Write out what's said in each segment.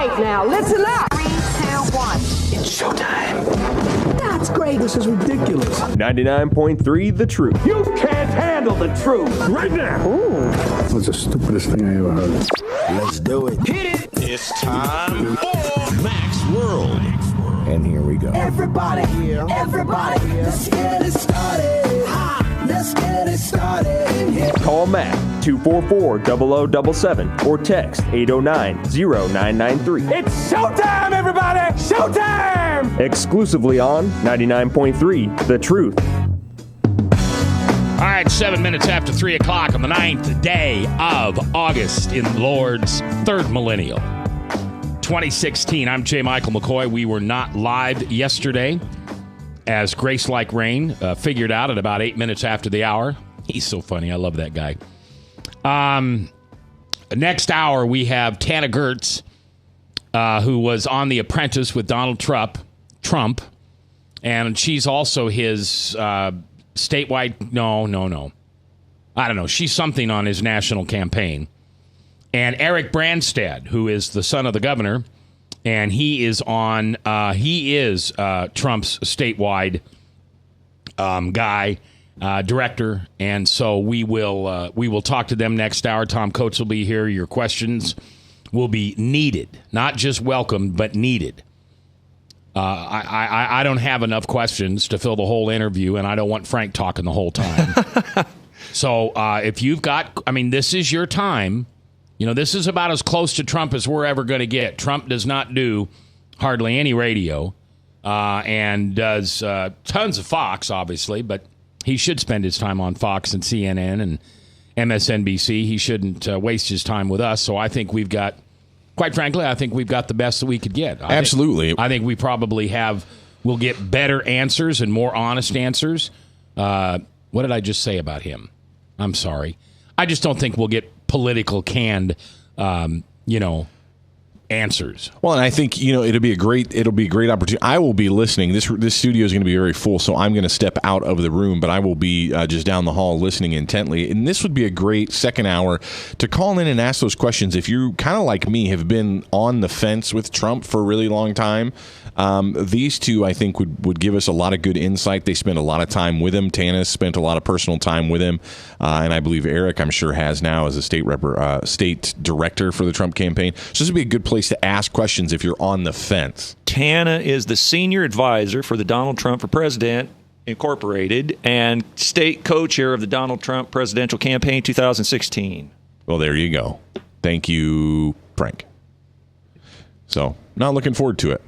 right now. Listen up. 3, 2, 1. It's showtime. That's great. This is ridiculous. 99.3 The Truth. You can't handle the truth right now. Ooh. That's the stupidest thing I ever heard. Let's do it. Hit it. It's time for Mac's World. And here we go. Everybody, let's get it started. Let's get it started. Call Mac 244-0077 or text 809-0993. It's showtime, everybody. Showtime. Exclusively on 99.3 The Truth. All right, 7 minutes after 3 o'clock on the 9th day of August in the Lord's third millennial, 2016. I'm J. Michael McCoy. We were not live yesterday, as Grace Like Rain figured out at about 8 minutes after the hour. He's so funny. I love that guy. Next hour, we have Tana Gertz, who was on The Apprentice with Donald Trump, and she's also his statewide, no. I don't know. She's something on his national campaign. And Eric Branstad, who is the son of the governor, and he is Trump's statewide guy, director. And so we will talk to them next hour. Tom Coates will be here. Your questions will be needed, not just welcomed, but needed. I don't have enough questions to fill the whole interview, and I don't want Frank talking the whole time. So if you've got, this is your time. You know, this is about as close to Trump as we're ever going to get. Trump does not do hardly any radio and does tons of Fox, obviously, but he should spend his time on Fox and CNN and MSNBC. He shouldn't waste his time with us. So I think we've got, quite frankly, I think we've got the best that we could get. Absolutely. I think we probably we'll get better answers and more honest answers. What did I just say about him? I'm sorry. I just don't think we'll get political canned, answers. Well, and I think it'll be a great opportunity. I will be listening. This studio is going to be very full, so I'm going to step out of the room, but I will be just down the hall listening intently. And this would be a great second hour to call in and ask those questions. If you kind of like me have been on the fence with Trump for a really long time, these two I think would give us a lot of good insight. They spend a lot of time with him. Tana spent a lot of personal time with him, and I believe Eric, I'm sure, has now as a state director for the Trump campaign. So this would be a good place to ask questions if you're on the fence. Tana is the senior advisor for the Donald Trump for President Incorporated and state co-chair of the Donald Trump presidential campaign 2016. Well, there you go. Thank you, Frank. So, not looking forward to it.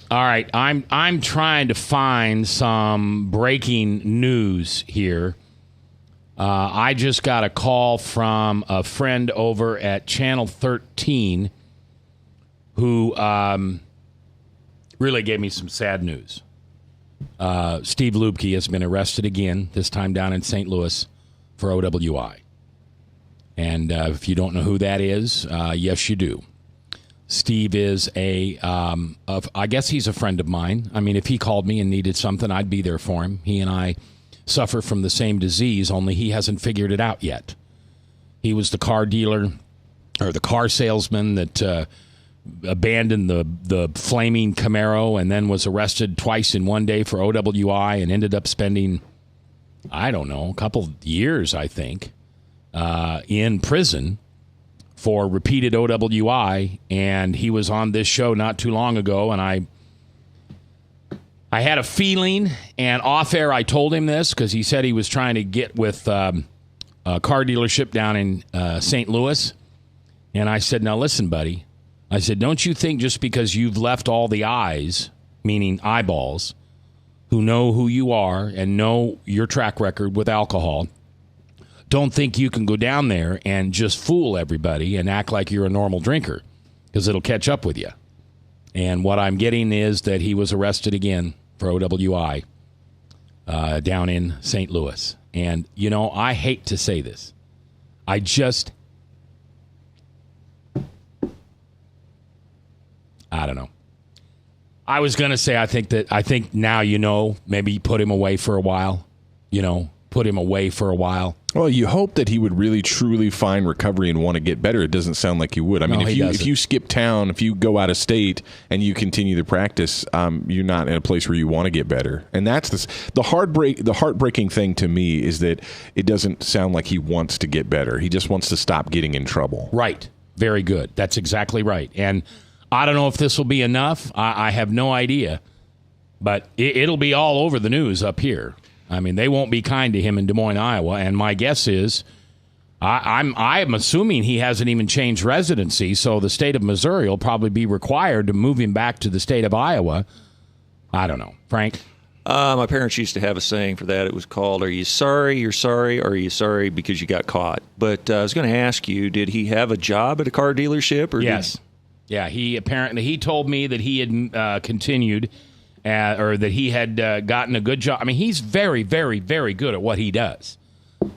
All right, I'm trying to find some breaking news here. I just got a call from a friend over at Channel 13 who really gave me some sad news. Steve Lubke has been arrested again, this time down in St. Louis for OWI. And if you don't know who that is, yes, you do. Steve is I guess he's a friend of mine. I mean, if he called me and needed something, I'd be there for him. He and I suffer from the same disease, only he hasn't figured it out yet. He was the car dealer or the car salesman that abandoned the flaming Camaro and then was arrested twice in one day for OWI and ended up spending, I don't know, a couple of years, I think, in prison for repeated OWI. And he was on this show not too long ago, and I had a feeling, and off air I told him this because he said he was trying to get with a car dealership down in St. Louis. And I said, now listen, buddy. I said, don't you think just because you've left all the eyes, meaning eyeballs, who know who you are and know your track record with alcohol, don't think you can go down there and just fool everybody and act like you're a normal drinker, because it'll catch up with you. And what I'm getting is that he was arrested again for OWI down in St. Louis. And, I hate to say this. I don't know. I was going to say I think now maybe put him away for a while, put put him away for a while. Well, you hope that he would really, truly find recovery and want to get better. It doesn't sound like he would. I mean, if you skip town, if you go out of state and you continue to practice, you're not in a place where you want to get better. And that's the heartbreaking thing to me is that it doesn't sound like he wants to get better. He just wants to stop getting in trouble. Right. Very good. That's exactly right. And I don't know if this will be enough. I have no idea. But it'll be all over the news up here. I mean, they won't be kind to him in Des Moines, Iowa. And my guess is, I'm assuming he hasn't even changed residency, so the state of Missouri will probably be required to move him back to the state of Iowa. I don't know. Frank? My parents used to have a saying for that. It was called, "Are you sorry you're sorry, or are you sorry because you got caught?" But I was going to ask you, did he have a job at a car dealership? Or yes. Yeah, he told me that he had continued... or that he had gotten a good job. I mean, he's very, very, very good at what he does.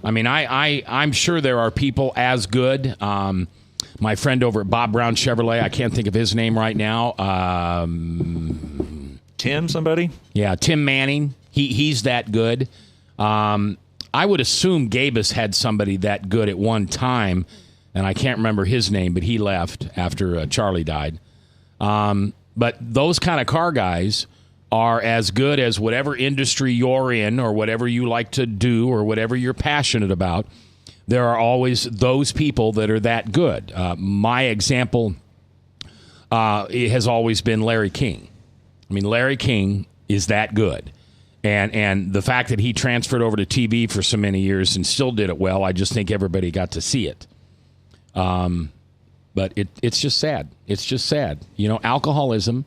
I mean, I'm sure there are people as good. My friend over at Bob Brown Chevrolet, I can't think of his name right now. Tim, somebody? Yeah, Tim Manning. He's that good. I would assume Gabus had somebody that good at one time, and I can't remember his name, but he left after Charlie died. But those kind of car guys are as good as whatever industry you're in or whatever you like to do or whatever you're passionate about. There are always those people that are that good. My example has always been Larry King. I mean, Larry King is that good. And the fact that he transferred over to TV for so many years and still did it well, I just think everybody got to see it. But it's just sad. It's just sad. You know, alcoholism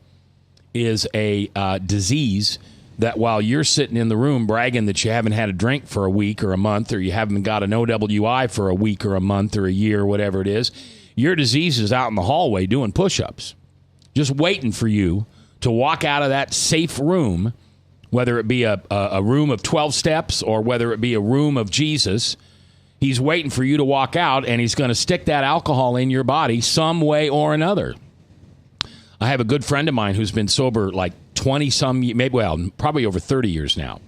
is a disease that while you're sitting in the room bragging that you haven't had a drink for a week or a month, or you haven't got an OWI for a week or a month or a year or whatever it is, your disease is out in the hallway doing push-ups, just waiting for you to walk out of that safe room, whether it be a room of 12 steps or whether it be a room of Jesus. He's waiting for you to walk out, and he's going to stick that alcohol in your body some way or another. I have a good friend of mine who's been sober like 20-some, probably over 30 years now.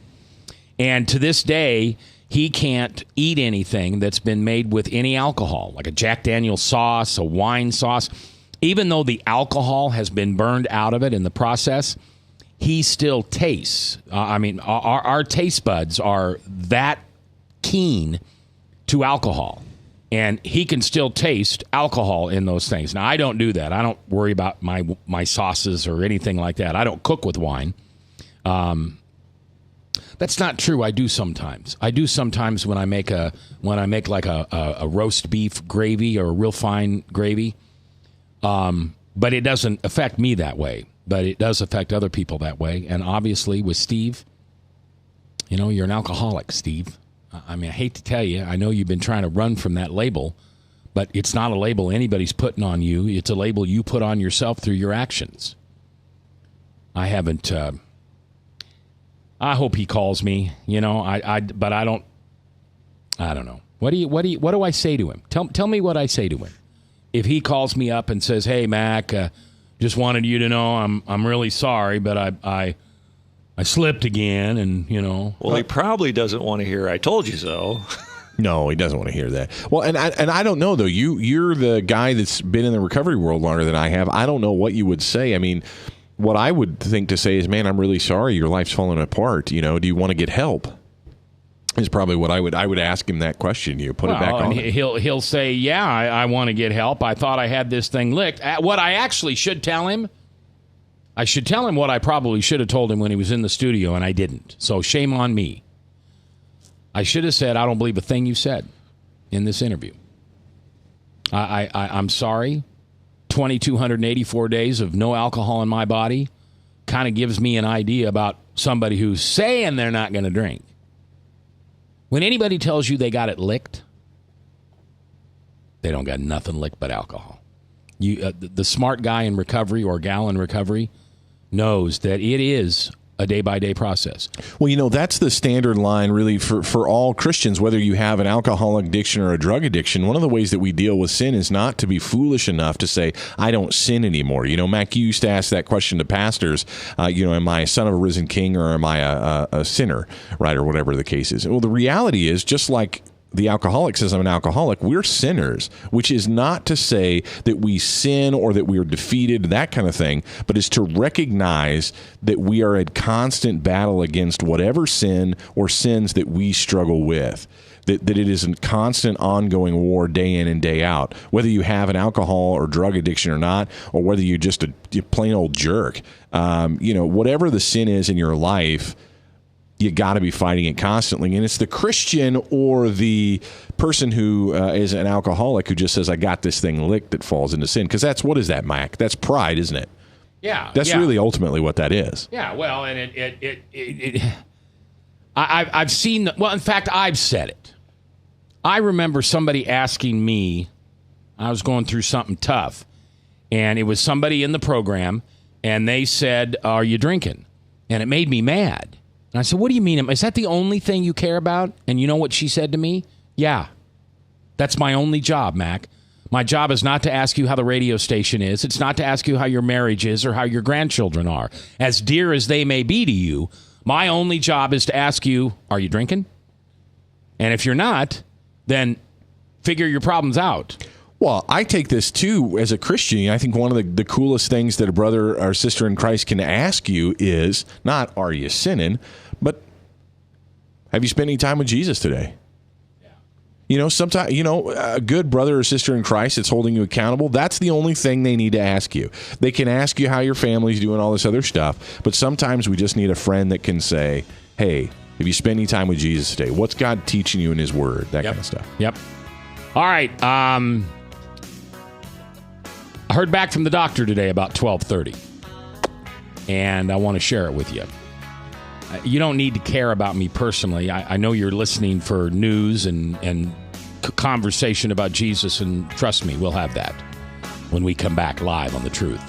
And to this day, he can't eat anything that's been made with any alcohol, like a Jack Daniel's sauce, a wine sauce. Even though the alcohol has been burned out of it in the process, he still tastes. Our taste buds are that keen to alcohol. And he can still taste alcohol in those things. Now, I don't do that. I don't worry about my sauces or anything like that. I don't cook with wine. That's not true. I do sometimes. When I make like a roast beef gravy or a real fine gravy. But it doesn't affect me that way. But it does affect other people that way. And obviously with Steve, you know, you're an alcoholic, Steve. I mean, I hate to tell you, I know you've been trying to run from that label, but it's not a label anybody's putting on you. It's a label you put on yourself through your actions. I haven't. I hope he calls me. You know, but I don't. I don't know. What do I say to him? Tell me what I say to him. If he calls me up and says, "Hey, Mac, just wanted you to know I'm really sorry, but I slipped again," and, you know. Well, he probably doesn't want to hear "I told you so." No, he doesn't want to hear that. Well, and I don't know, though. You're the guy that's been in the recovery world longer than I have. I don't know what you would say. I mean, what I would think to say is, man, I'm really sorry. Your life's falling apart. You know, do you want to get help? Is probably what I would ask him that question. You put it back on. And he'll say, yeah, I want to get help. I thought I had this thing licked. What I actually should tell him, I should tell him what I probably should have told him when he was in the studio, and I didn't. So shame on me. I should have said, I don't believe a thing you said in this interview. I'm sorry. 2,284 days of no alcohol in my body kind of gives me an idea about somebody who's saying they're not going to drink. When anybody tells you they got it licked, they don't got nothing licked but alcohol. The smart guy in recovery or gal in recovery knows that it is a day-by-day process. Well, that's the standard line really for all Christians, whether you have an alcoholic addiction or a drug addiction. One of the ways that we deal with sin is not to be foolish enough to say, I don't sin anymore. Mac, you used to ask that question to pastors, am I a son of a risen king or am I a sinner, right, or whatever the case is. Well, the reality is, just like the alcoholic says I'm an alcoholic, we're sinners, which is not to say that we sin or that we are defeated, that kind of thing, but is to recognize that we are at constant battle against whatever sin or sins that we struggle with. That it is a constant ongoing war day in and day out, whether you have an alcohol or drug addiction or not, or whether you're just a plain old jerk. Whatever the sin is in your life, you got to be fighting it constantly. And it's the Christian or the person who is an alcoholic who just says, I got this thing licked, that falls into sin. Because what is that, Mac? That's pride, isn't it? Yeah. That's really ultimately what that is. Yeah, well, and I've seen, in fact, I've said it. I remember somebody asking me, I was going through something tough, and it was somebody in the program, and they said, are you drinking? And it made me mad. And I said, what do you mean? Is that the only thing you care about? And you know what she said to me? Yeah, that's my only job, Mac. My job is not to ask you how the radio station is. It's not to ask you how your marriage is or how your grandchildren are. As dear as they may be to you, my only job is to ask you, are you drinking? And if you're not, then figure your problems out. Well, I take this, too, as a Christian. I think one of the coolest things that a brother or sister in Christ can ask you is not, are you sinning, but have you spent any time with Jesus today? Yeah. Sometimes, a good brother or sister in Christ that's holding you accountable, that's the only thing they need to ask you. They can ask you how your family's doing, all this other stuff, but sometimes we just need a friend that can say, hey, have you spent any time with Jesus today? What's God teaching you in his word? That kind of stuff. Yep. All right. I heard back from the doctor today about 12:30, and I want to share it with you. You don't need to care about me personally. I know you're listening for news and conversation about Jesus, and trust me, we'll have that when we come back live on The Truth.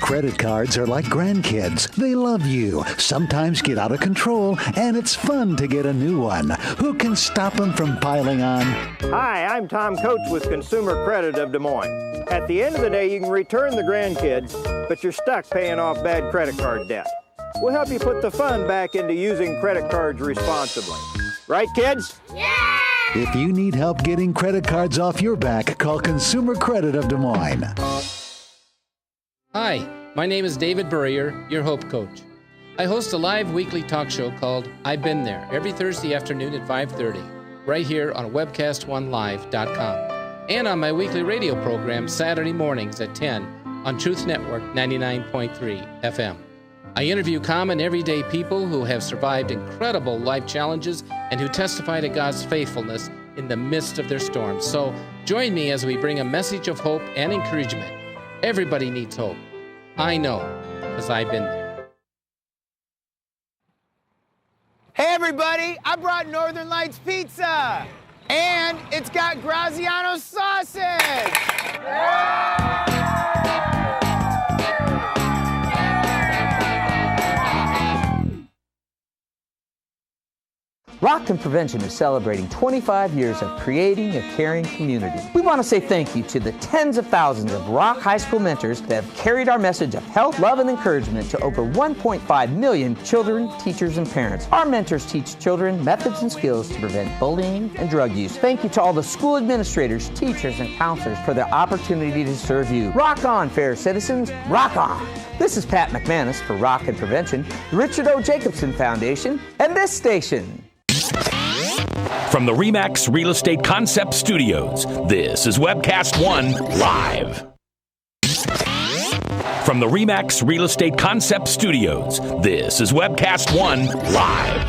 Credit cards are like grandkids. They love you, sometimes get out of control, and it's fun to get a new one. Who can stop them from piling on? Hi, I'm Tom Coates with Consumer Credit of Des Moines. At the end of the day, you can return the grandkids, but you're stuck paying off bad credit card debt. We'll help you put the fun back into using credit cards responsibly. Right, kids? Yeah! If you need help getting credit cards off your back, call Consumer Credit of Des Moines. Hi, my name is David Burrier, your Hope Coach. I host a live weekly talk show called I've Been There every Thursday afternoon at 5:30, right here on webcast1live.com, and on my weekly radio program Saturday mornings at 10 on Truth Network 99.3 FM. I interview common everyday people who have survived incredible life challenges and who testify to God's faithfulness in the midst of their storms. So join me as we bring a message of hope and encouragement. Everybody needs hope. I know, because I've been there. Hey everybody, I brought Northern Lights Pizza! And it's got Graziano sausage! Rockton Prevention is celebrating 25 years of creating a caring community. We want to say thank you to the tens of thousands of Rock High School mentors that have carried our message of health, love, and encouragement to over 1.5 million children, teachers, and parents. Our mentors teach children methods and skills to prevent bullying and drug use. Thank you to all the school administrators, teachers, and counselors for the opportunity to serve you. Rock on, fair citizens. Rock on. This is Pat McManus for Rockton Prevention, the Richard O. Jacobson Foundation, and this station. From the RE/MAX Real Estate Concept Studios, this is Webcast One Live. From the RE/MAX Real Estate Concept Studios, this is Webcast One Live.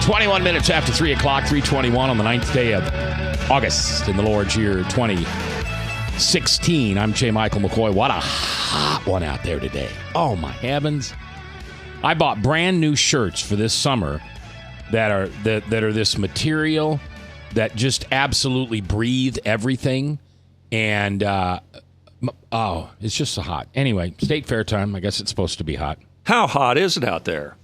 21 minutes after 3 o'clock, 3:21 on the 9th day of August in the Lord's year 2016. I'm J. Michael McCoy. What a hot one out there today. Oh, my heavens. I bought brand new shirts for this summer that are this material that just absolutely breathe everything. And, it's just so hot. Anyway, State Fair time. I guess it's supposed to be hot. How hot is it out there?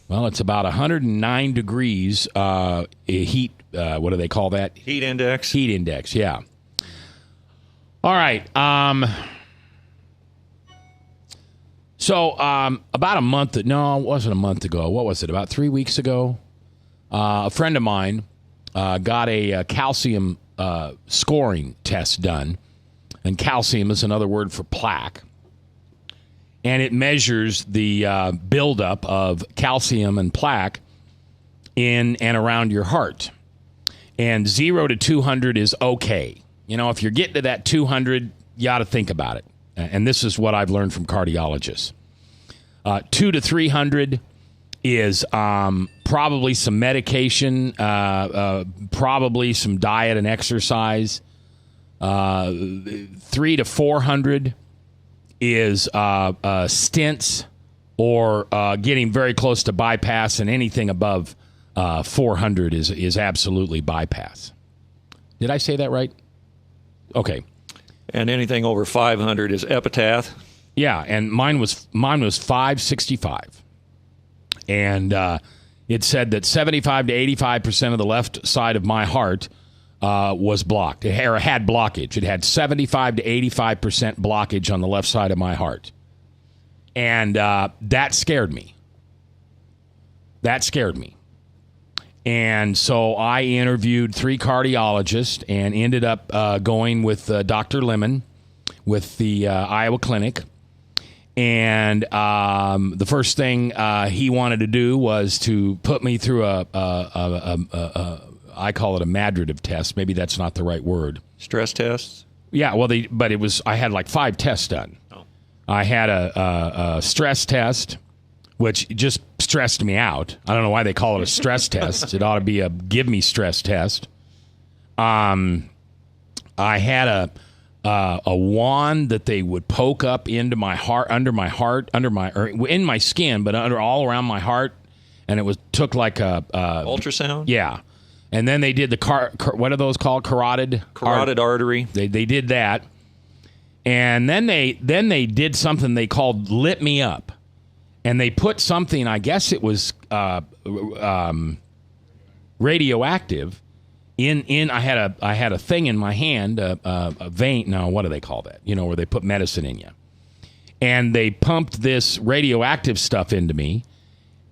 Well, it's about 109 degrees heat. What do they call that? Heat index. Heat index, yeah. All right. So about a month, no, it wasn't a month ago. What was it? About 3 weeks ago, a friend of mine got a calcium scoring test done. And calcium is another word for plaque. And it measures the buildup of calcium and plaque in and around your heart. And 0 to 200 is okay. You know, if you're getting to that 200, you ought to think about it. And this is what I've learned from cardiologists. 2 to 300 is probably some medication, probably some diet and exercise. 3 to 400 is stents or getting very close to bypass, and anything above 400 is absolutely bypass. Did I say that right? Okay. And anything over 500 is epitaph. Yeah, and mine was 565. And it said that 75 to 85% of the left side of my heart was blocked, or had blockage. It had 75 to 85% blockage on the left side of my heart. And that scared me. And so I interviewed 3 cardiologists and ended up going with Dr. Lemon with the Iowa Clinic. And the first thing he wanted to do was to put me through I call it a madridative test. Maybe that's not the right word. Stress tests? Yeah, well, I had like 5 tests done. Oh. I had a stress test, which just stressed me out. I don't know why they call it a stress test. It ought to be a give me stress test. I had a wand that they would poke up into my heart, in my skin, but all around my heart, and it took like a ultrasound. Yeah, and then they did what are those called? Carotid artery. They did that, and then they did something they called lit me up. And they put something, I guess it was radioactive, in. I had a thing in my hand, a vein. No, what do they call that? You know, where they put medicine in you. And they pumped this radioactive stuff into me.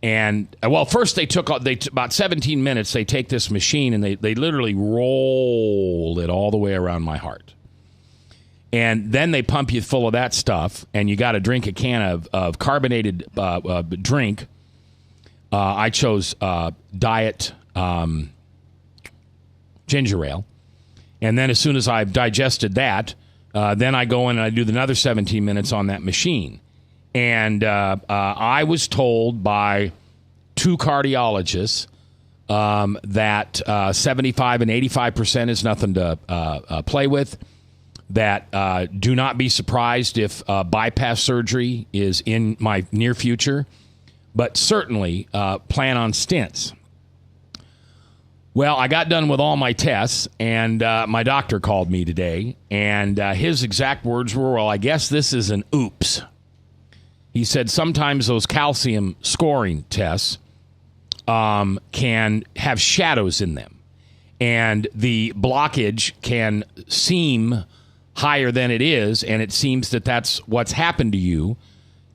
And well, first they took about 17 minutes. They take this machine and they literally roll it all the way around my heart. And then they pump you full of that stuff, and you got to drink a can of carbonated drink. I chose diet ginger ale. And then as soon as I've digested that, then I go in and I do another 17 minutes on that machine. And I was told by 2 cardiologists that 75 and 85% is nothing to play with. That do not be surprised if bypass surgery is in my near future, but certainly plan on stents. Well, I got done with all my tests, and my doctor called me today, and his exact words were, well, I guess this is an oops. He said sometimes those calcium scoring tests can have shadows in them, and the blockage can seem higher than it is, and it seems that that's what's happened to you.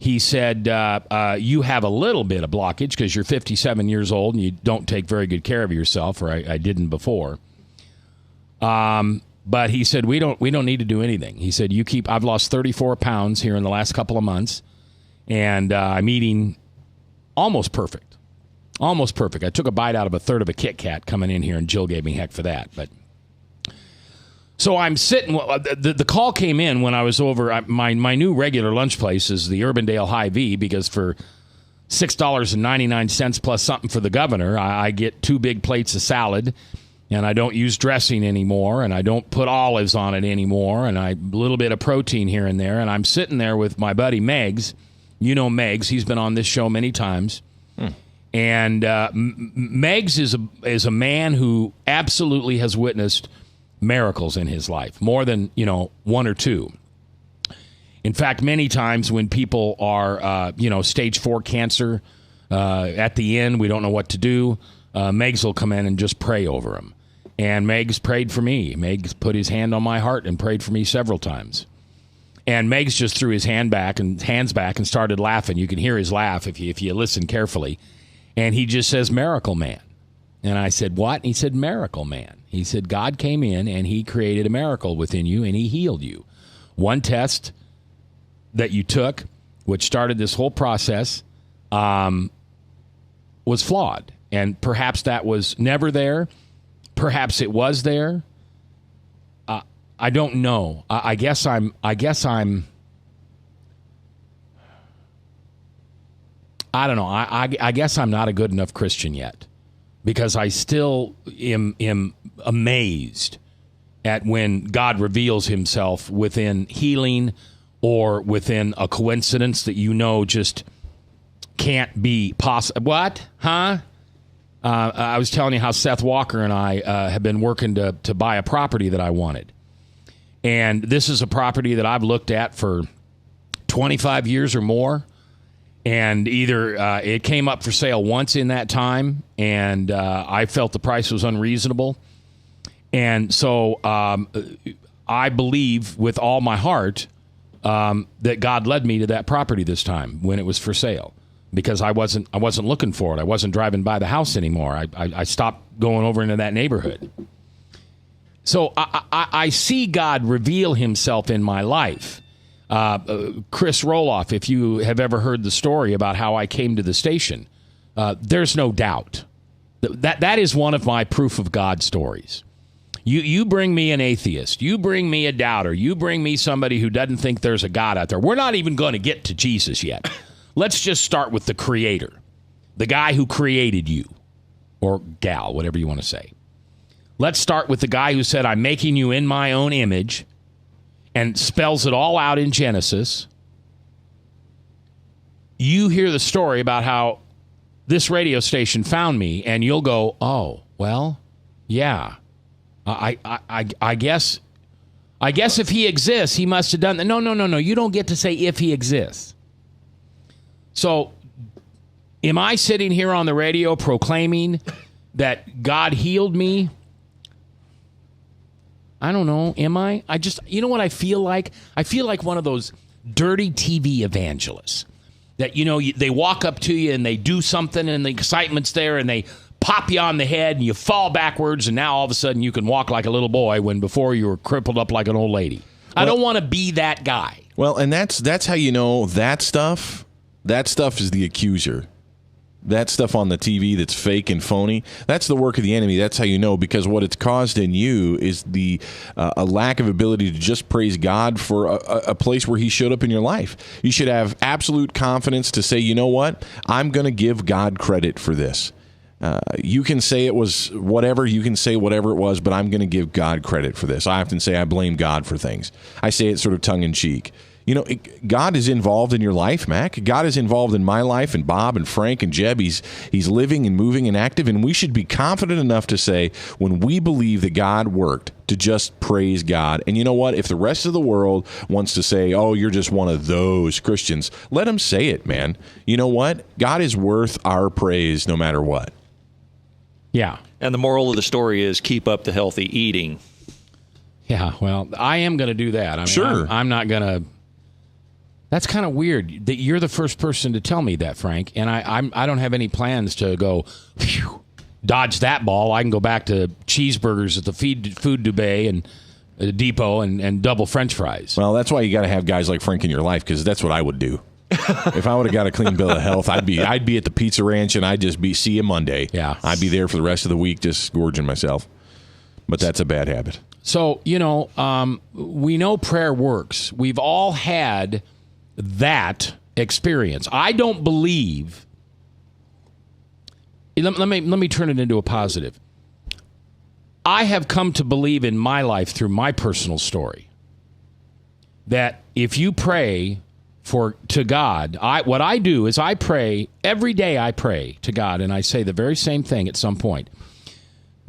He said, you have a little bit of blockage because you're 57 years old and you don't take very good care of yourself, or I didn't before. But he said, we don't need to do anything. He said, I've lost 34 pounds here in the last couple of months, and I'm eating almost perfect. Almost perfect. I took a bite out of a third of a Kit Kat coming in here, and Jill gave me heck for that. But so I'm sitting. The call came in when I was over. My new regular lunch place is the Urbandale Hy-Vee, because for $6.99 plus something for the governor, I get 2 big plates of salad, and I don't use dressing anymore, and I don't put olives on it anymore, and a little bit of protein here and there. And I'm sitting there with my buddy Megs. You know Megs. He's been on this show many times. And Megs is a man who absolutely has witnessed miracles in his life, more than, 1 or 2. In fact, many times when people are, stage 4 cancer, at the end, we don't know what to do, Megs will come in and just pray over them. And Megs prayed for me. Megs put his hand on my heart and prayed for me several times. And Megs just threw his hands back and started laughing. You can hear his laugh if you listen carefully. And he just says, "Miracle Man." And I said, "What?" And he said, "Miracle Man." He said, "God came in and he created a miracle within you and he healed you. One test that you took, which started this whole process, was flawed. And perhaps that was never there. Perhaps it was there. I don't know. I guess I'm I don't know. I guess I'm not a good enough Christian yet, because I still am amazed at when God reveals himself within healing or within a coincidence that just can't be possible. What? Huh? I was telling you how Seth Walker and I have been working to buy a property that I wanted. And this is a property that I've looked at for 25 years or more. And either it came up for sale once in that time, and I felt the price was unreasonable. And so I believe with all my heart that God led me to that property this time when it was for sale, because I wasn't looking for it. I wasn't driving by the house anymore. I stopped going over into that neighborhood. So I see God reveal himself in my life. Chris Roloff, if you have ever heard the story about how I came to the station, there's no doubt. That is one of my proof of God stories. You bring me an atheist. You bring me a doubter. You bring me somebody who doesn't think there's a God out there. We're not even going to get to Jesus yet. Let's just start with the Creator, the guy who created you, or gal, whatever you want to say. Let's start with the guy who said, "I'm making you in my own image," and spells it all out in Genesis. You hear the story about how this radio station found me, and you'll go, "Oh, well, yeah. I guess if he exists, he must have done that." No. You don't get to say if he exists. So, am I sitting here on the radio proclaiming that God healed me? I don't know. Am I? You know what I feel like? I feel like one of those dirty TV evangelists that, they walk up to you and they do something and the excitement's there and they pop you on the head and you fall backwards, and now all of a sudden you can walk like a little boy when before you were crippled up like an old lady. I don't want to be that guy. Well, and that's how you know that stuff. That stuff is the accuser. That stuff on the TV that's fake and phony, that's the work of the enemy. That's how you know, because what it's caused in you is a lack of ability to just praise God for a place where he showed up in your life. You should have absolute confidence to say, you know what? I'm going to give God credit for this. You can say it was whatever. You can say whatever it was, but I'm going to give God credit for this. I often say I blame God for things. I say it sort of tongue in cheek. God is involved in your life, Mac. God is involved in my life, and Bob and Frank and Jeb. He's living and moving and active, and we should be confident enough to say, when we believe that God worked, to just praise God. And you know what? If the rest of the world wants to say, oh, you're just one of those Christians, let them say it, man. You know what? God is worth our praise no matter what. Yeah. And the moral of the story is keep up the healthy eating. Yeah, well, I am going to do that. I mean, sure. I'm not going to. That's kind of weird that you're the first person to tell me that, Frank. And I don't have any plans to go, phew, dodge that ball. I can go back to cheeseburgers at the food depot and double French fries. Well, that's why you got to have guys like Frank in your life, because that's what I would do. If I would have got a clean bill of health, I'd be at the Pizza Ranch, and I'd just see you Monday. Yeah, I'd be there for the rest of the week, just gorging myself. But that's a bad habit. So we know prayer works. We've all had that experience. I don't believe. Let me turn it into a positive. I have come to believe in my life through my personal story that if you pray to God, what I do is I pray every day. I pray to God, and I say the very same thing at some point.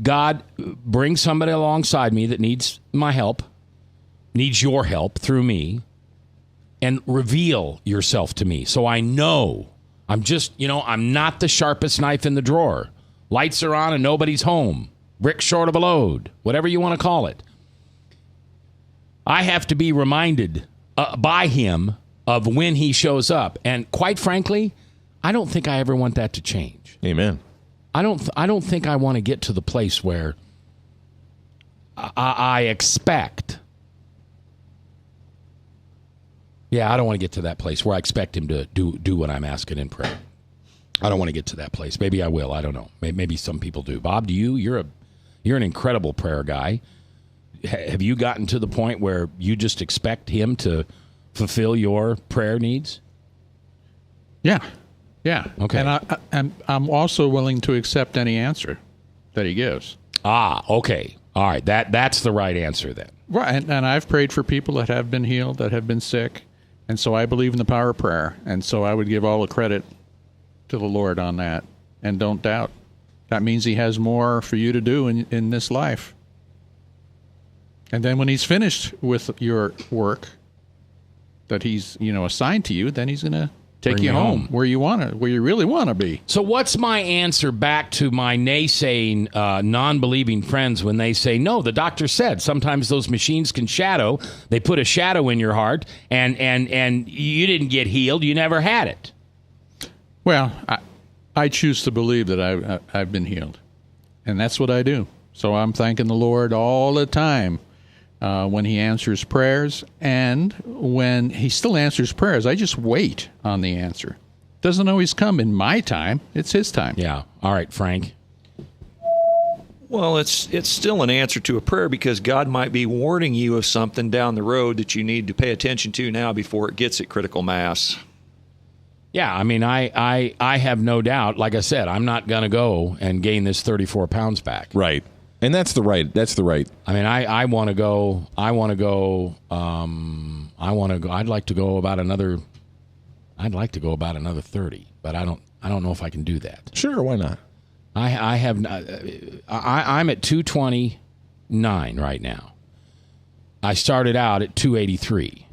God, bring somebody alongside me that needs my help, needs your help through me, and reveal yourself to me so I know. I'm not the sharpest knife in the drawer. Lights are on and nobody's home. Brick short of a load, whatever you want to call it. I have to be reminded by him of when he shows up. And quite frankly, I don't think I ever want that to change. Amen. I don't think I want to get to the place where I expect. Yeah, I don't want to get to that place where I expect him to do what I'm asking in prayer. I don't want to get to that place. Maybe I will. I don't know. Maybe some people do. Bob, do you? You're an incredible prayer guy. Have you gotten to the point where you just expect him to fulfill your prayer needs? Yeah. Yeah. Okay. And I'm also willing to accept any answer that he gives. Ah, okay. All right. That's the right answer then. Right. And I've prayed for people that have been healed, that have been sick. And so I believe in the power of prayer. And so I would give all the credit to the Lord on that. And don't doubt. That means he has more for you to do in this life. And then when he's finished with your work that he's, assigned to you, then he's going to take you home where you really want to be. So what's my answer back to my naysaying, non-believing friends when they say, no, the doctor said sometimes those machines can shadow. They put a shadow in your heart, and you didn't get healed. You never had it. Well, I choose to believe that I've been healed, and that's what I do. So I'm thanking the Lord all the time. When he answers prayers, and when he still answers prayers, I just wait on the answer. Doesn't always come in my time. It's his time. Yeah. All right, Frank. Well, it's still an answer to a prayer because God might be warning you of something down the road that you need to pay attention to now before it gets at critical mass. Yeah, I mean, I have no doubt. Like I said, I'm not going to go and gain this 34 pounds back. Right. And that's the right. I mean, I want to go. I'd like to go about another 30, but I don't know if I can do that. Sure, why not? I'm at 229 right now. I started out at 283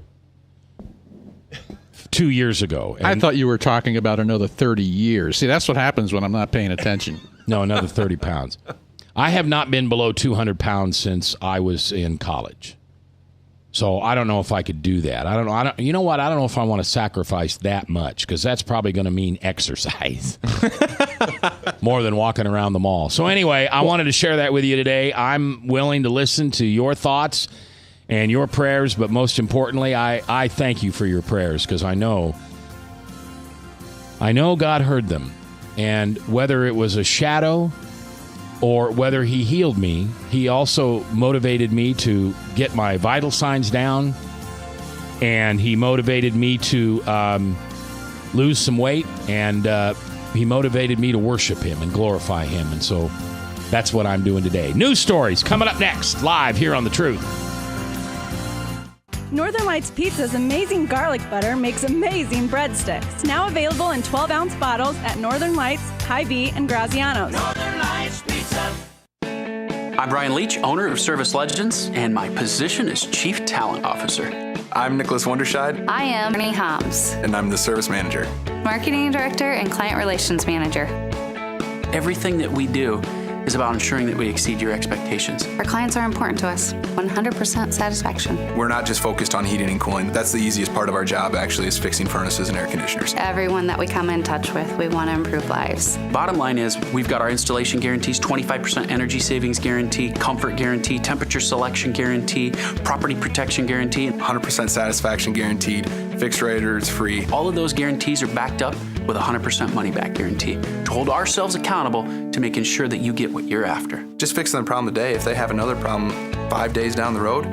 2 years ago. I thought you were talking about another 30 years. See, that's what happens when I'm not paying attention. No, another 30 pounds. I have not been below 200 pounds since I was in college. So I don't know if I could do that. I don't know. You know what? I don't know if I want to sacrifice that much because that's probably going to mean exercise more than walking around the mall. So anyway, I wanted to share that with you today. I'm willing to listen to your thoughts and your prayers, but most importantly, I thank you for your prayers because I know God heard them. And whether it was a shadow or whether he healed me, he also motivated me to get my vital signs down, and he motivated me to lose some weight, and he motivated me to worship him and glorify him. And so that's what I'm doing today. News stories coming up next, live here on The Truth. Northern Lights Pizza's amazing garlic butter makes amazing breadsticks. Now available in 12-ounce bottles at Northern Lights, Hy-Vee, and Graziano's. Northern Lights Pizza. I'm Brian Leach, owner of Service Legends, and my position is Chief Talent Officer. I'm Nicholas Wonderscheid. I am Ernie Hobbs, And I'm the Service Manager. Marketing Director and Client Relations Manager. Everything that we do is about ensuring that we exceed your expectations. Our clients are important to us. 100% satisfaction. We're not just focused on heating and cooling. That's the easiest part of our job, actually, is fixing furnaces and air conditioners. Everyone that we come in touch with, we want to improve lives. Bottom line is, we've got our installation guarantees, 25% energy savings guarantee, comfort guarantee, temperature selection guarantee, property protection guarantee. 100% satisfaction guaranteed. Fixed rate or it's free. All of those guarantees are backed up with a 100% money back guarantee to hold ourselves accountable to making sure that you get what you're after. Just fixing the problem today. If they have another problem 5 days down the road,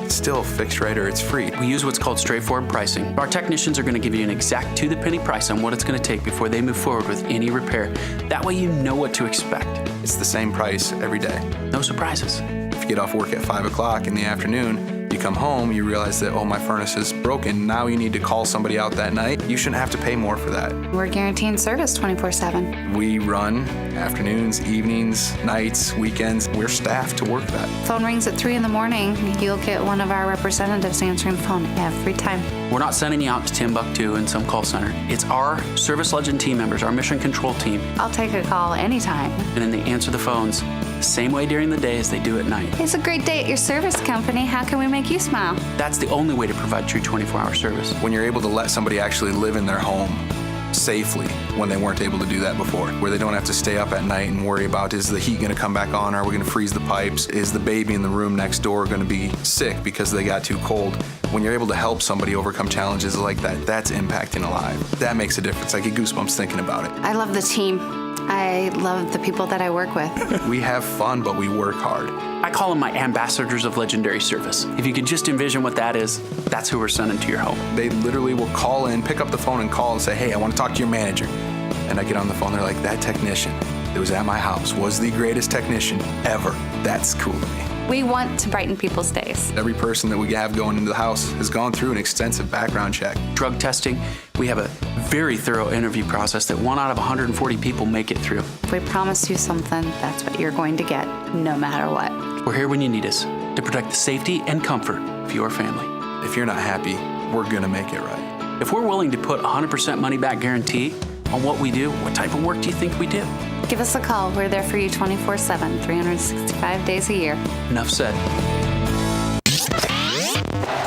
it's still fixed rate or it's free. We use what's called straightforward pricing. Our technicians are going to give you an exact to-the-penny price on what it's going to take before they move forward with any repair. That way you know what to expect. It's the same price every day. No surprises. If you get off work at 5 o'clock in the afternoon, you come home, you realize that, oh, my furnace is broken. Now you need to call somebody out that night. You shouldn't have to pay more for that. We're guaranteeing service 24/7. We run afternoons, evenings, nights, weekends. We're staffed to work that. Phone rings at 3 in the morning. You'll get one of our representatives answering the phone every time. We're not sending you out to Timbuktu in some call center. It's our Service Legend team members, our mission control team. I'll take a call anytime. And then they answer the phones the same way during the day as they do at night. It's a great day at your service company. How can we make you smile? That's the only way to provide true 24-hour service. When you're able to let somebody actually live in their home safely when they weren't able to do that before, where they don't have to stay up at night and worry about, is the heat going to come back on? Are we going to freeze the pipes? Is the baby in the room next door going to be sick because they got too cold? When you're able to help somebody overcome challenges like that, that's impacting a life. That makes a difference. I get goosebumps thinking about it. I love the team. I love the people that I work with. We have fun, but we work hard. I call them my ambassadors of legendary service. If you could just envision what that is, that's who we're sending to your home. They literally will call in, pick up the phone and call and say, hey, I want to talk to your manager. And I get on the phone, they're like, that technician that was at my house was the greatest technician ever. That's cool to me. We want to brighten people's days. Every person that we have going into the house has gone through an extensive background check. Drug testing, we have a very thorough interview process that 1 out of 140 people make it through. If we promise you something, that's what you're going to get, no matter what. We're here when you need us to protect the safety and comfort of your family. If you're not happy, we're going to make it right. If we're willing to put 100% money back guarantee on what we do, what type of work do you think we do? Give us a call. We're there for you 24/7, 365 days a year. Enough said.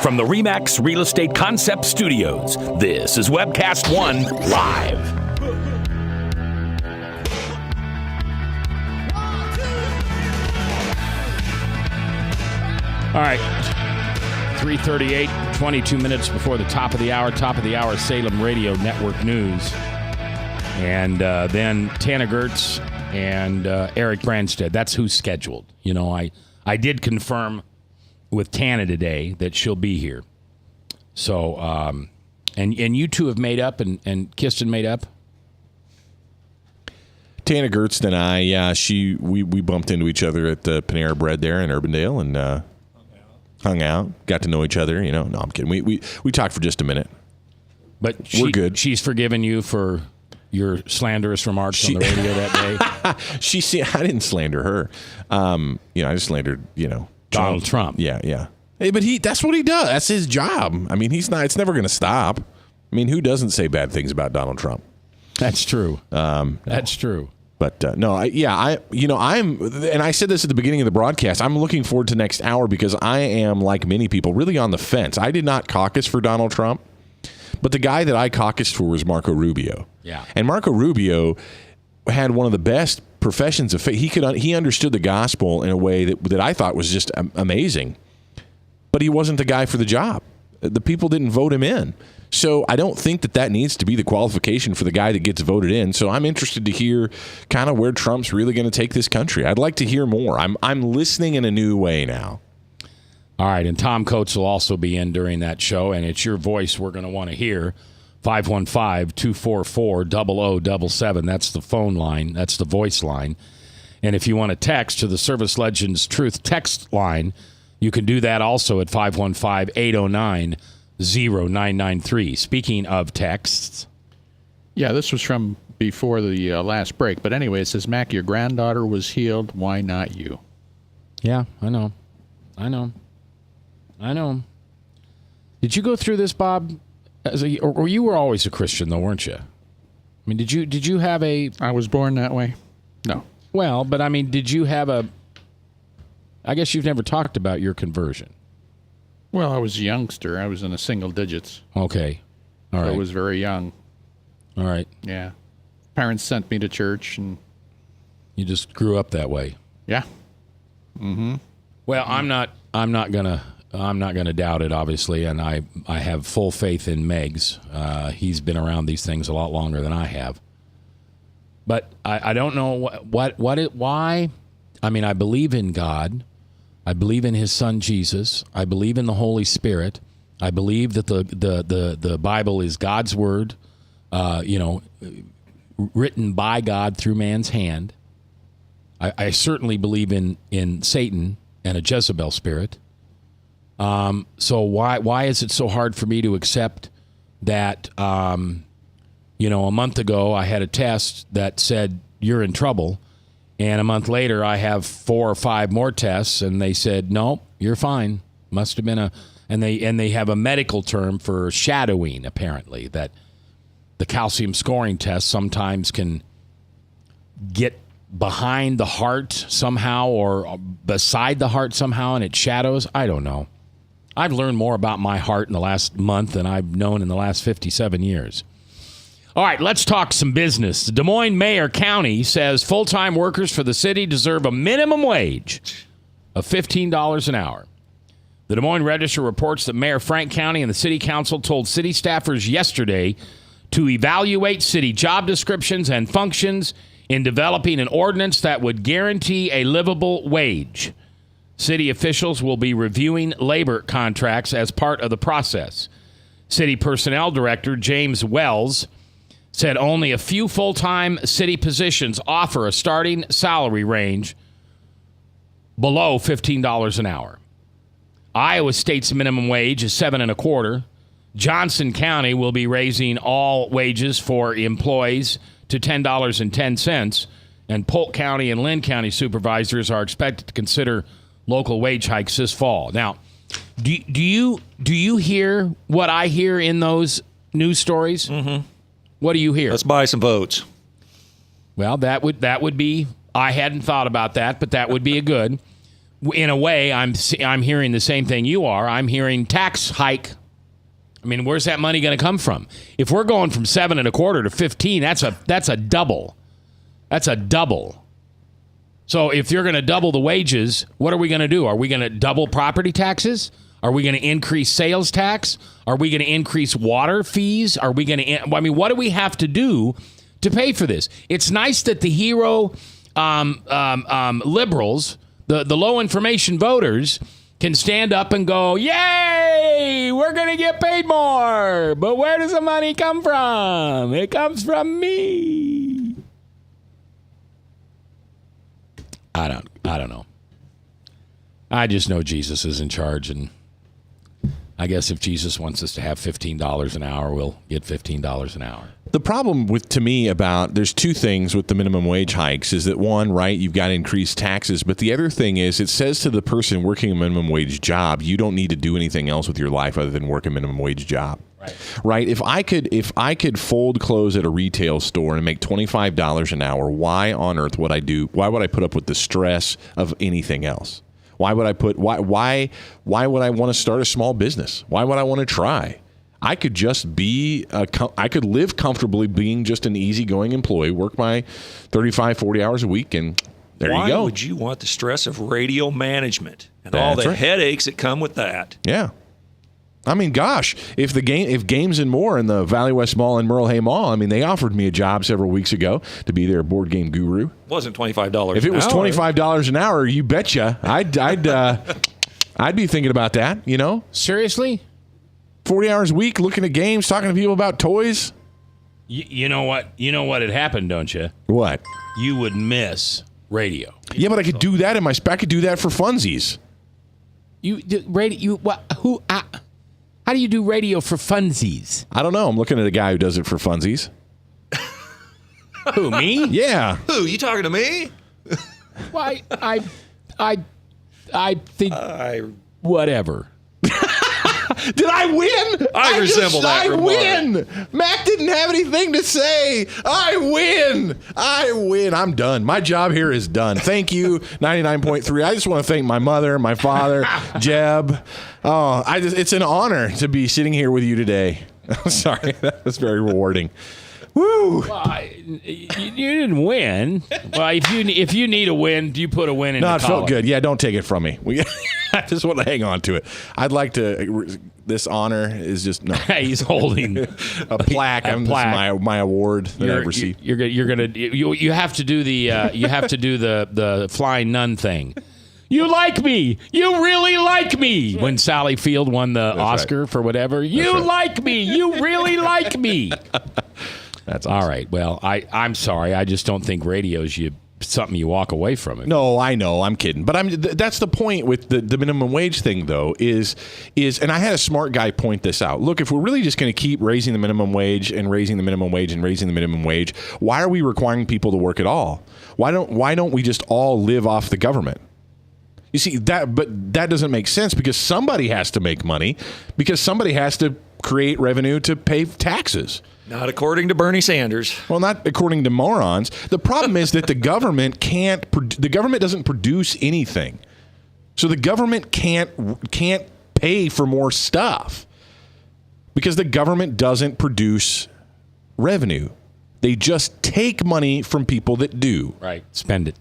From the RE/MAX Real Estate Concept Studios, this is Webcast One Live. All right. 3:38, 22 minutes before the top of the hour Salem Radio Network News. And then Tana Gertz and Eric Branstad. That's who's scheduled. You know, I did confirm with Tana today that she'll be here. So, and you two have made up, and Kirsten made up? Tana Gertz and I, yeah, we bumped into each other at the Panera Bread there in Urbandale and hung out, got to know each other. You know, no, I'm kidding. We talked for just a minute. But we're good. She's forgiven you for your slanderous remarks on the radio that day. I didn't slander her. I just slandered, Donald Trump. Yeah. Hey, but that's what he does. That's his job. I mean, it's never going to stop. I mean, who doesn't say bad things about Donald Trump? That's true. That's true. But and I said this at the beginning of the broadcast. I'm looking forward to next hour because I am, like many people, really on the fence. I did not caucus for Donald Trump, but the guy that I caucused for was Marco Rubio. Yeah. And Marco Rubio had one of the best professions of faith. He understood the gospel in a way that I thought was just amazing. But he wasn't the guy for the job. The people didn't vote him in. So I don't think that needs to be the qualification for the guy that gets voted in. So I'm interested to hear kind of where Trump's really going to take this country. I'd like to hear more. I'm listening in a new way now. All right, and Tom Coates will also be in during that show, and it's your voice we're going to want to hear. 515-244-0077. That's the phone line. That's the voice line. And if you want to text to the Service Legends Truth text line, You can do that also at 515-809-0993. Speaking of texts. Yeah, this was from before the last break. But anyway, it says, Mac, your granddaughter was healed. Why not you? Yeah, I know. Did you go through this, Bob? Or you were always a Christian, though, weren't you? I mean, did you have a... I was born that way. No. Well, but I mean, did you have a... I guess you've never talked about your conversion. Well, I was a youngster. I was in the single digits. Okay. All right. I was very young. All right. Yeah. Parents sent me to church, and... You just grew up that way. Yeah. Mm-hmm. Well, I'm not gonna doubt it, obviously, and I have full faith in Meg's. He's been around these things a lot longer than I have. But I don't know why. I mean, I believe in God. I believe in His Son Jesus. I believe in the Holy Spirit. I believe that the Bible is God's word, written by God through man's hand. I certainly believe in Satan and a Jezebel spirit. So why is it so hard for me to accept that? A month ago I had a test that said you're in trouble, and a month later I have 4 or 5 more tests, and they said no, you're fine. Must have been and they have a medical term for shadowing, apparently, that the calcium scoring test sometimes can get behind the heart somehow or beside the heart somehow, and it shadows. I don't know. I've learned more about my heart in the last month than I've known in the last 57 years. All right, let's talk some business. The Des Moines Mayor County says full-time workers for the city deserve a minimum wage of $15 an hour. The Des Moines Register reports that Mayor Frank County and the city council told city staffers yesterday to evaluate city job descriptions and functions in developing an ordinance that would guarantee a livable wage. City officials will be reviewing labor contracts as part of the process. City Personnel Director James Wells said only a few full-time city positions offer a starting salary range below $15 an hour. Iowa State's minimum wage is $7.25. Johnson County will be raising all wages for employees to $10.10, and Polk County and Lynn County supervisors are expected to consider local wage hikes this fall. Now, do you hear what I hear in those news stories? Mm-hmm. What do you hear? Let's buy some votes. Well, that would be. I hadn't thought about that, but that would be a good. In a way, I'm hearing the same thing you are. I'm hearing tax hike. I mean, where's that money going to come from? If we're going from $7.25 to $15, that's a double. That's a double. So if you're going to double the wages, what are we going to do? Are we going to double property taxes? Are we going to increase sales tax? Are we going to increase water fees? Are we going to? I mean, what do we have to do to pay for this? It's nice that the hero liberals, the low information voters, can stand up and go, yay, we're going to get paid more. But where does the money come from? It comes from me. I don't know. I just know Jesus is in charge, and I guess if Jesus wants us to have $15 an hour, we'll get $15 an hour. The problem there's two things with the minimum wage hikes is that one, right, you've got increased taxes, but the other thing is it says to the person working a minimum wage job, you don't need to do anything else with your life other than work a minimum wage job. Right. If I could fold clothes at a retail store and make $25 an hour, why on earth would I put up with the stress of anything else? Why would I would I want to start a small business? Why would I want to try? I could just I could live comfortably being just an easygoing employee, work my 35, 40 hours a week, and there you go. Why would you want the stress of radio management and all the headaches that come with that? Yeah. I mean, gosh, if Games and More in the Valley West Mall and Merle Hay Mall, I mean, they offered me a job several weeks ago to be their board game guru. It wasn't $25 If it was $25 an hour, you betcha, I'd be thinking about that, you know? Seriously? 40 hours a week looking at games, talking to people about toys. You know what? You know what had happened, don't you? What? You would miss radio. Yeah, but I could do that I could do that for funsies. You do radio? You what? Who? How do you do radio for funsies? I don't know. I'm looking at a guy who does it for funsies. Who, me? Yeah. Who? You talking to me? Why? I think whatever. Did I win? I resemble that remark. win. Mac didn't have anything to say. I win. I'm done. My job here is done. Thank you, 99.3. I just want to thank my mother, my father, Jeb. Oh, it's an honor to be sitting here with you today. I'm sorry. That was very rewarding. Woo! Well, you didn't win. Well, if you need a win, do you put a win in? No, the it felt column? good. Yeah, don't take it from me. I just want to hang on to it. I'd like to. This honor is just no. He's holding a plaque. This is my award that I've received. You have to do the flying nun thing. You like me. You really like me. When Sally Field won the Oscar for whatever. You like me. You really like me. That's awesome. All right. Well, I'm sorry. I just don't think radio's something you walk away from it. No, I know. I'm kidding. But that's the point with the minimum wage thing, though, is and I had a smart guy point this out. Look, if we're really just going to keep raising the minimum wage and raising the minimum wage and raising the minimum wage, why are we requiring people to work at all? Why don't we just all live off the government? You see, but that doesn't make sense because somebody has to make money because somebody has to create revenue to pay taxes. Not according to Bernie Sanders. Well, not according to morons. The problem is that the government doesn't produce anything. So the government can't pay for more stuff because the government doesn't produce revenue. They just take money from people that do. Right. Spend it.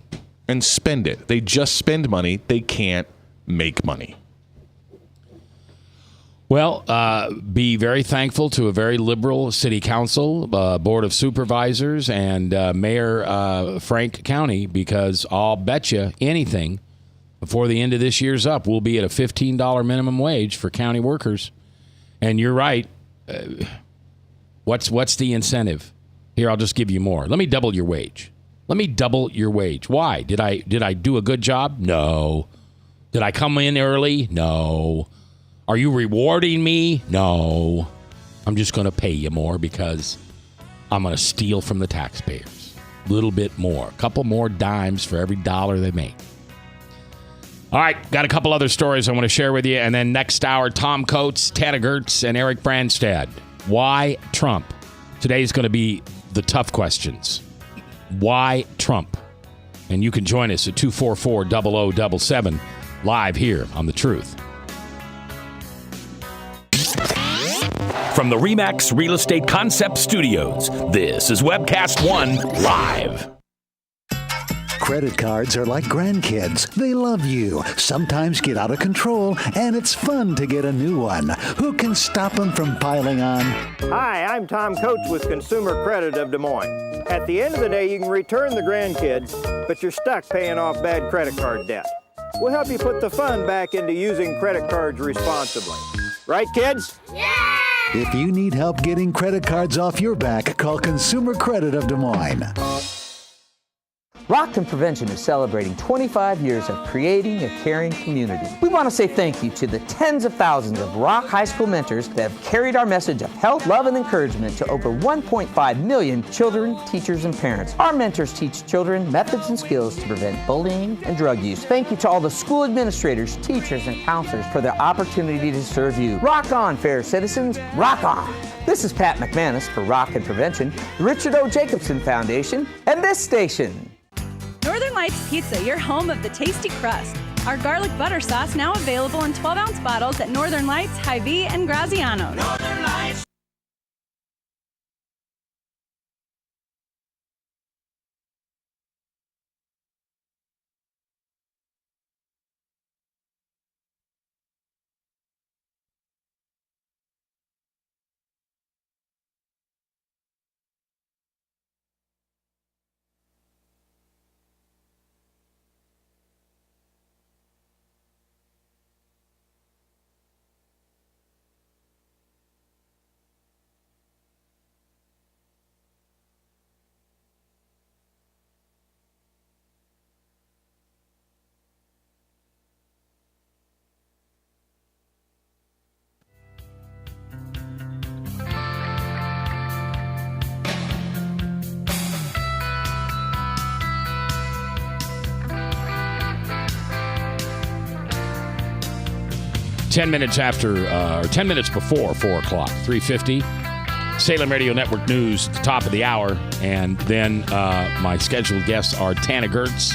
And spend it. They just spend money. They can't make money. Well, be very thankful to a very liberal city council, board of supervisors, and Mayor Frank County, because I'll bet you anything before the end of this year's up, we'll be at a $15 minimum wage for county workers. And you're right. What's the incentive? Here, I'll just give you more. Let me double your wage. Let me double your wage. Why? Did I do a good job? No. Did I come in early? No. Are you rewarding me? No. I'm just going to pay you more because I'm going to steal from the taxpayers. A little bit more. A couple more dimes for every dollar they make. All right. Got a couple other stories I want to share with you. And then next hour, Tom Coates, Tana Gertz, and Eric Branstad. Why Trump? Today's going to be the tough questions. Why Trump? And you can join us at 244-0077 live here on The Truth. From the RE/MAX Real Estate Concept Studios, this is Webcast One Live. Credit cards are like grandkids. They love you, sometimes get out of control, and it's fun to get a new one. Who can stop them from piling on? Hi, I'm Tom Coates with Consumer Credit of Des Moines. At the end of the day, you can return the grandkids, but you're stuck paying off bad credit card debt. We'll help you put the fun back into using credit cards responsibly. Right, kids? Yeah! If you need help getting credit cards off your back, call Consumer Credit of Des Moines. Rockton Prevention is celebrating 25 years of creating a caring community. We want to say thank you to the tens of thousands of Rock High School mentors that have carried our message of health, love, and encouragement to over 1.5 million children, teachers, and parents. Our mentors teach children methods and skills to prevent bullying and drug use. Thank you to all the school administrators, teachers, and counselors for the opportunity to serve you. Rock on, fair citizens. Rock on. This is Pat McManus for Rockton Prevention, the Richard O. Jacobson Foundation, and this station. Northern Lights Pizza, your home of the tasty crust. Our garlic butter sauce now available in 12-ounce bottles at Northern Lights, Hy-Vee, and Graziano's. Northern Lights. 10 minutes after, or 10 minutes before 4 o'clock, 3:50. Salem Radio Network News at the top of the hour. And then my scheduled guests are Tana Gertz,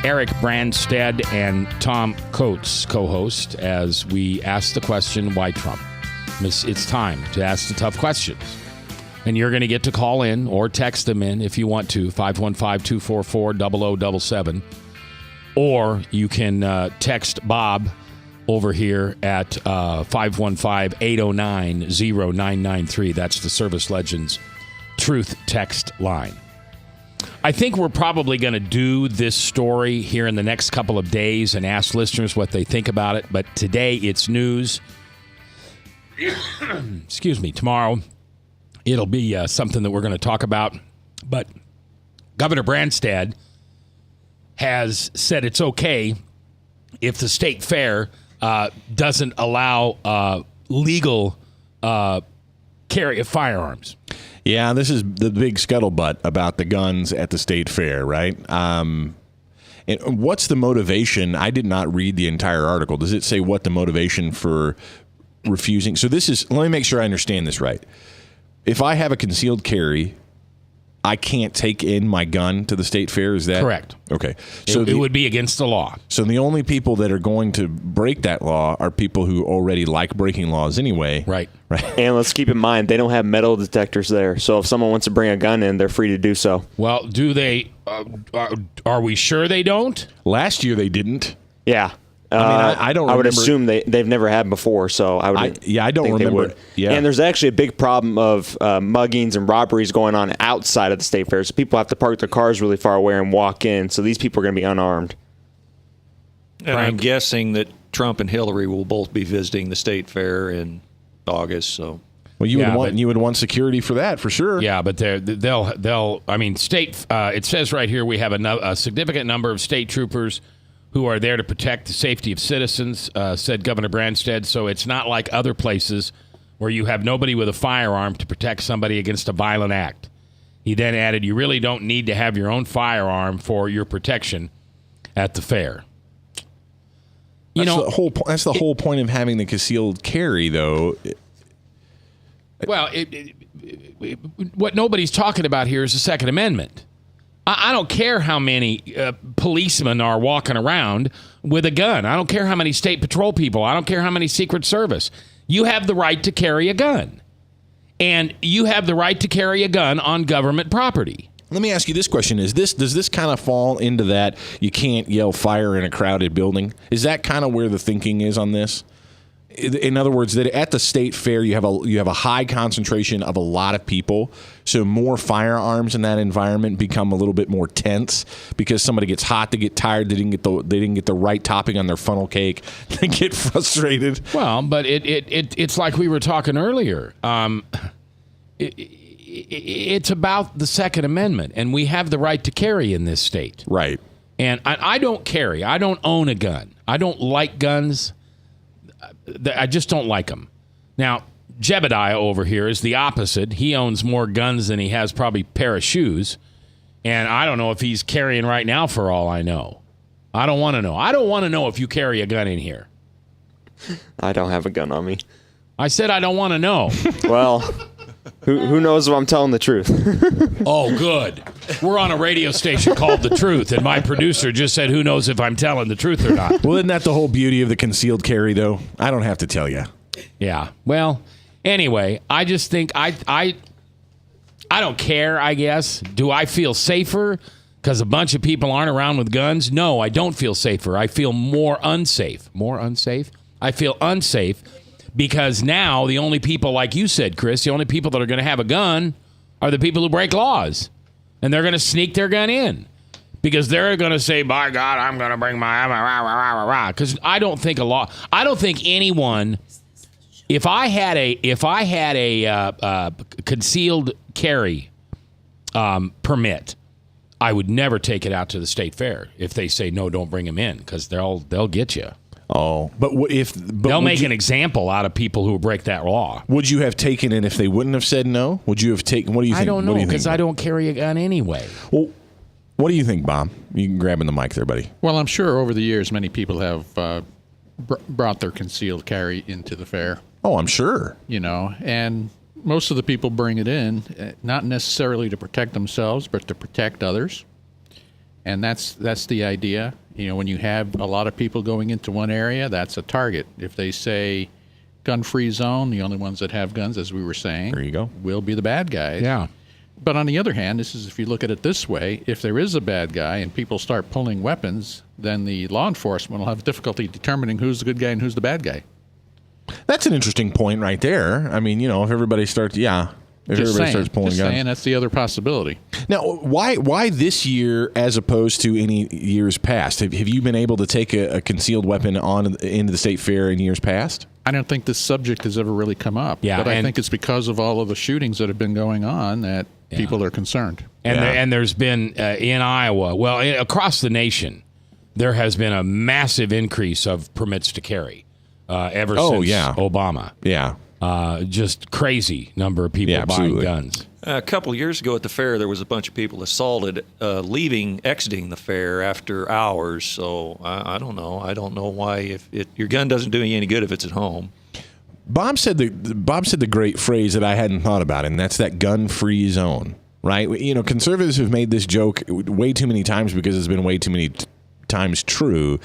Eric Branstad, and Tom Coates, co-host, as we ask the question, why Trump? It's time to ask the tough questions. And you're going to get to call in or text them in if you want to, 515-244-0077. Or you can text Bob over here at 515-809-0993. That's the Service Legends Truth text line. I think we're probably going to do this story here in the next couple of days and ask listeners what they think about it. But today it's news. Excuse me. Tomorrow it'll be something that we're going to talk about. But Governor Branstad has said it's okay if the state fair doesn't allow legal carry of firearms. Yeah, this is the big scuttlebutt about the guns at the state fair, right? And what's the motivation? I did not read the entire article. Does it say what the motivation for refusing? So this is, let me make sure I understand this right. If I have a concealed carry, I can't take in my gun to the state fair, is that? Correct. Okay. So it would be against the law. So the only people that are going to break that law are people who already like breaking laws anyway. Right. And let's keep in mind, they don't have metal detectors there. So if someone wants to bring a gun in, they're free to do so. Well, do they? Are we sure they don't? Last year they didn't. Yeah. I don't. I would remember. assume they've never had before, so I would. I don't think remember. They would. Yeah. And there's actually a big problem of muggings and robberies going on outside of the state fair. So people have to park their cars really far away and walk in. So these people are going to be unarmed. And I'm guessing that Trump and Hillary will both be visiting the state fair in August. So. Well, you would want security for that for sure. Yeah, but they'll. I mean, state. It says right here we have a significant number of state troopers who are there to protect the safety of citizens, said Governor Branstad. So it's not like other places where you have nobody with a firearm to protect somebody against a violent act. He then added, you really don't need to have your own firearm for your protection at the fair. That's the whole point of having the concealed carry, though. Well, what nobody's talking about here is the Second Amendment. I don't care how many policemen are walking around with a gun. I don't care how many state patrol people. I don't care how many Secret Service. You have the right to carry a gun. And you have the right to carry a gun on government property. Let me ask you this question. Does this kind of fall into that you can't yell fire in a crowded building? Is that kind of where the thinking is on this? In other words, that at the state fair you have a high concentration of a lot of people, so more firearms in that environment become a little bit more tense because somebody gets hot, they get tired, they didn't get the right topping on their funnel cake, they get frustrated. Well, but it's like we were talking earlier. It's about the Second Amendment, and we have the right to carry in this state. Right. And I don't carry. I don't own a gun. I don't like guns. I just don't like them. Now, Jebediah over here is the opposite. He owns more guns than he has probably a pair of shoes. And I don't know if he's carrying right now for all I know. I don't want to know. I don't want to know if you carry a gun in here. I don't have a gun on me. I said I don't want to know. Well, who knows if I'm telling the truth? Oh, good. We're on a radio station called The Truth, and my producer just said, who knows if I'm telling the truth or not. Well, isn't that the whole beauty of the concealed carry, though? I don't have to tell you. Yeah. Well, anyway, I just think I don't care, I guess. Do I feel safer because a bunch of people aren't around with guns? No, I don't feel safer. I feel more unsafe. More unsafe? I feel unsafe because now the only people, like you said, Chris, the only people that are going to have a gun are the people who break laws. And they're going to sneak their gun in because they're going to say, by God, I'm going to bring my... Because I don't think anyone... If I had a concealed carry permit, I would never take it out to the state fair if they say, no, don't bring them in because they'll get you. Oh, they'll make an example out of people who break that law. Would you have taken it if they wouldn't have said no? Would you have taken? What do you think? I don't know because I don't carry a gun anyway. Well, what do you think, Bob? You can grab in the mic there, buddy. Well, I'm sure over the years many people have brought their concealed carry into the fair. Oh, I'm sure. And most of the people bring it in, not necessarily to protect themselves, but to protect others. And that's the idea. When you have a lot of people going into one area, that's a target. If they say gun-free zone, the only ones that have guns, as we were saying, there you go, will be the bad guys. Yeah. But on the other hand, this is if you look at it this way, if there is a bad guy and people start pulling weapons, then the law enforcement will have difficulty determining who's the good guy and who's the bad guy. That's an interesting point right there. I mean, if everybody starts, starts pulling guns. Saying that's the other possibility. Now, why this year as opposed to any years past? Have you been able to take a concealed weapon into the state fair in years past? I don't think this subject has ever really come up. Yeah, but I think it's because of all of the shootings that have been going on that people are concerned. And there's been in Iowa, across the nation, there has been a massive increase of permits to carry ever since Obama. Yeah. Just crazy number of people buying guns. A couple of years ago at the fair, there was a bunch of people assaulted exiting the fair after hours. So I don't know. I don't know why your gun doesn't do you any good if it's at home. Bob said the great phrase that I hadn't thought about, and that's that gun-free zone, right? Conservatives have made this joke way too many times because it's been way too many times true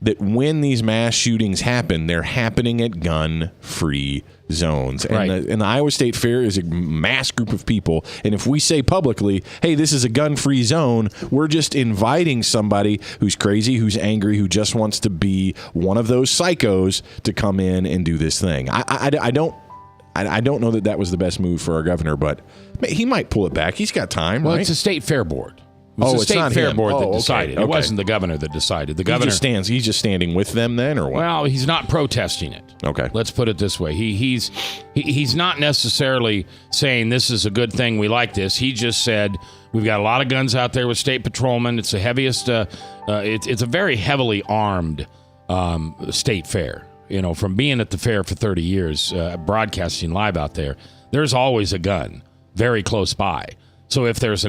that when these mass shootings happen, they're happening at gun-free zones. And the Iowa State Fair is a mass group of people. And if we say publicly, hey, this is a gun-free zone, we're just inviting somebody who's crazy, who's angry, who just wants to be one of those psychos to come in and do this thing. I don't know that was the best move for our governor, but he might pull it back. He's got time, right? Well, it's a state fair board. It's the state fair board that decided. Okay. It wasn't the governor that decided. The governor he's just standing with them then, or what? Well, he's not protesting it. Okay. Let's put it this way. He's not necessarily saying this is a good thing. We like this. He just said we've got a lot of guns out there with state patrolmen. It's the heaviest. It's a very heavily armed state fair. From being at the fair for 30 years, broadcasting live out there, there's always a gun very close by. So if there's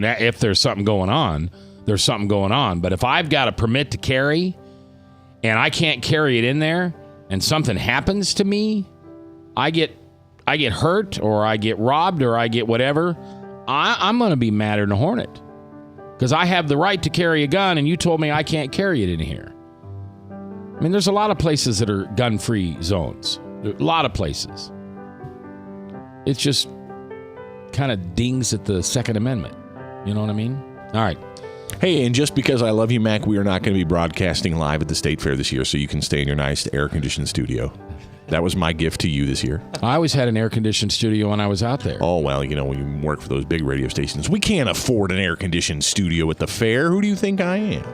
something going on, there's something going on. But if I've got a permit to carry and I can't carry it in there and something happens to me, I get hurt or I get robbed or I get whatever, I'm going to be madder than a hornet because I have the right to carry a gun and you told me I can't carry it in here. I mean, there's a lot of places that are gun-free zones. A lot of places. It's just kind of dings at the Second Amendment. You know what I mean? All right. Hey, and just because I love you, Mac, we are not going to be broadcasting live at the State Fair this year, so you can stay in your nice air-conditioned studio. That was my gift to you this year. I always had an air-conditioned studio when I was out there. Oh, well, when you work for those big radio stations, we can't afford an air-conditioned studio at the fair. Who do you think I am?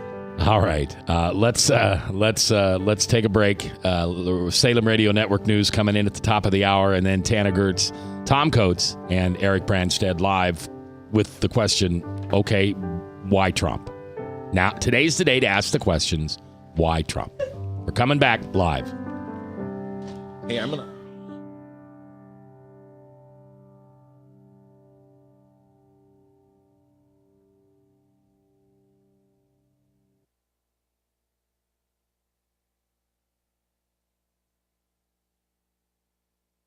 All right. Let's take a break. Salem Radio Network News coming in at the top of the hour, and then Tanner Gertz, Tom Coates, and Eric Branstad live with the question, okay, why Trump? Now, today's the day to ask the questions, why Trump? We're coming back live. Hey, I'm going to...